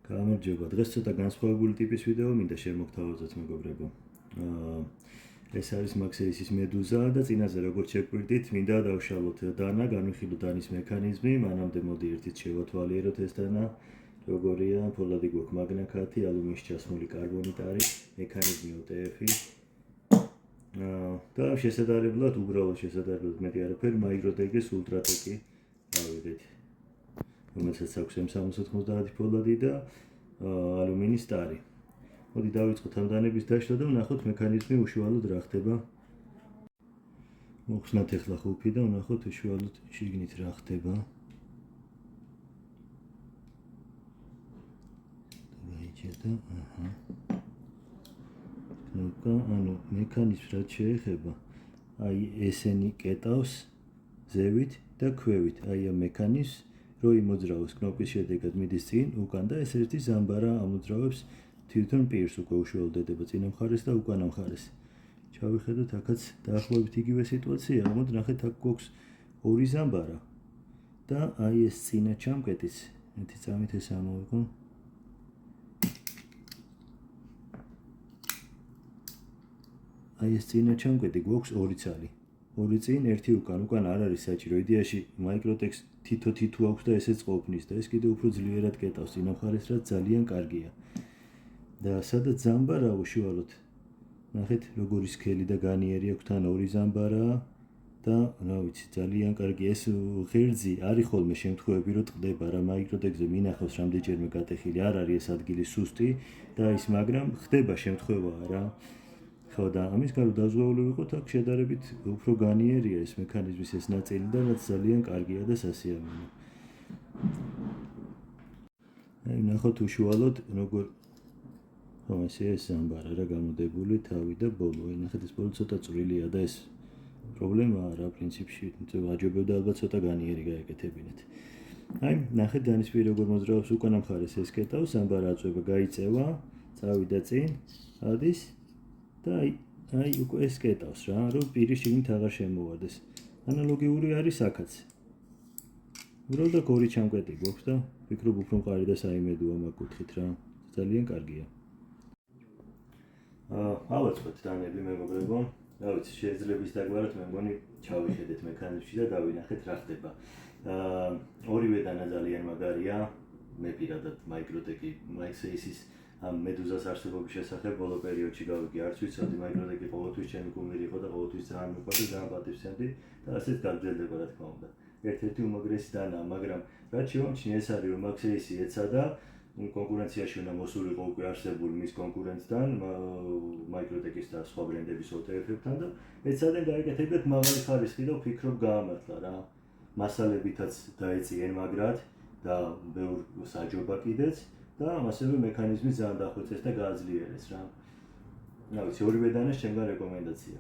გამარჯობა. დღეს ცოტა განსხვავებული ტიპის ვიდეო მინდა შემოგთავაზოთ მეგობრებო. ეს არის მაქსეისის მედუზა და წინაზე როგორც შეგვირდით, მინდა დავშალოთ დანა, განვიხილოთ დანის მექანიზმი, მანამდე მოდი ერთით შევათვალიეროთ ეს დანა. როგორია, ფოლადი გვაქვს მაგნაკათი, ალუმინის ჩასმული კარბონით არის, მექანიზმი OTF-ი. და შესაძლებლად, უბრალოდ შესაძლებლად მეტი არაფერი, მაიგროტეგის ულტრატეკი ავიღეთ. რომელსაც აქვს M390 ფოლადი და ალუმინის ტარი. მოდი დავიწყოთ ამ დანების დაშლა და ვნახოთ მექანიზმი უშუალოდ რა ხდება. მოხსნათ ახლა ხუთი და ვნახოთ უშუალოდ შიგნით რა ხდება. დაიჭერდა, ანუ მექანიზმს რაც შეეხება, აი ესენი კეტავს ზევით და ქვევით. აი ამ მექანიზმს რო იმოძრავოს კნოპის შედეგად მიდის წინ, უკან და ეს ერთი ზამბარა ამოძრავებს თვითონ პირს უკვე უშუალოდ ედება წინა მხარეს და უკანა მხარეს. ჩავიხედოთ აქაც დაახლოებით იგივე სიტუაცია, მოდ ნახეთ აქ გვაქვს ორი ზამბარა და აი ეს წინა ჩამკეტიც, ერთი წამით ეს ამოვიღო. აი ეს წინა ჩამკეტი გვაქვს ორი ცალი. ორი წინ, ერთი უკან, უკან არ არის საჭირო. იდეაში მაიკროტექს თითო აქვს და ესეც ყოფნის და ეს კიდევ უფრო ძლიერად კეტავს წინა მხარეს, რაც ძალიან კარგია. და სადაც ზამბარა უშუალოდ. ნახეთ, როგორი სქელი და განიერი აქვს თან ორი ზამბარა და რა ვიცი, ძალიან კარგი. ეს ღერძი არის ხოლმე შემთხვევები, რომ ტყდება რა მაიკროტექზე მინახავს რამდენჯერმე გატეხილი. არ არის ეს ადგილი სუსტი და ის, მაგრამ ხდება შემთხვევაა რა. ხო და ამის გარდა დაზღვეული ვიყოთ, აქ შედარებით უფრო განიერია ეს მექანიზმის ეს ნაწილი და რაც ძალიან კარგია და სასიამოვნო. აი ნახოთ უშუალოდ როგორ ეს ზამბარა რა გამოდებული თავი და ბოლო. აი ნახეთ ეს ბოლო ცოტა წვრილია და ეს პრობლემაა რა პრინციპში, ვაჯობებდა ალბათ ცოტა განიერი გაეკეთებინეთ. აი ნახეთ დანის პირი როგორ მოძრაობს უკანა მხარეს ეს კეტავს, ზამბარა აწვება გაიწევა, წავიდა წინ, ადის და აი უკვე ეს კეტავს რა, რომ პირი შიგნით აღარ შემოვარდეს. ანალოგიური არის აქაც. უბრალოდ ორი ჩამკეტი გვაქვს და ვფიქრობ უფრო მყარი და საიმედოა მაგ კუთხით რა. ძალიან კარგია. ავაწყოთ დანები მეგობრებო. რა ვიცი, შეძლების დაგვარად მე მგონი ჩავიხედეთ მექანიზმში და დავინახეთ რა ხდება. ორივე დანა ძალიან მაგარია. მე პირადად მაიკროტეკი მაქსეისის ამ მედუზას არსებობის შესახებ ბოლო პერიოდში გავიგე, არც ვიცოდი, მაიკროტეკი ყოველთვის ჩემი კუმირი იყო და ყოველთვის ძალიან მიყვარდა, ძალიან პატივცემდი და ასეც გაგრძელდება რა თქმა უნდა. ერთ-ერთი უმაგრესი დანაა, მაგრამ რაც შევამჩნიე ეს არის, რომ მაქსეისი ეცადა კონკურენციაში უნდა მოსულიყო უკვე არსებული მის კონკურენტთან, მაიკროტეკის და სხვა ბრენდების OTF-ებთან და ეცადნენ გაეკეთებინათ მაღალი ხარისხი და ვფიქრობ გაამართლა რა. მასალებითაც დაეწიენ მაგრად და ბევრ საჯობა კიდეც და ასევე მექანიზმი ძალიან დახვეწეს და გააძლიერეს რა. რა ვიცი, ორივე დანას ჩემგან რეკომენდაცია.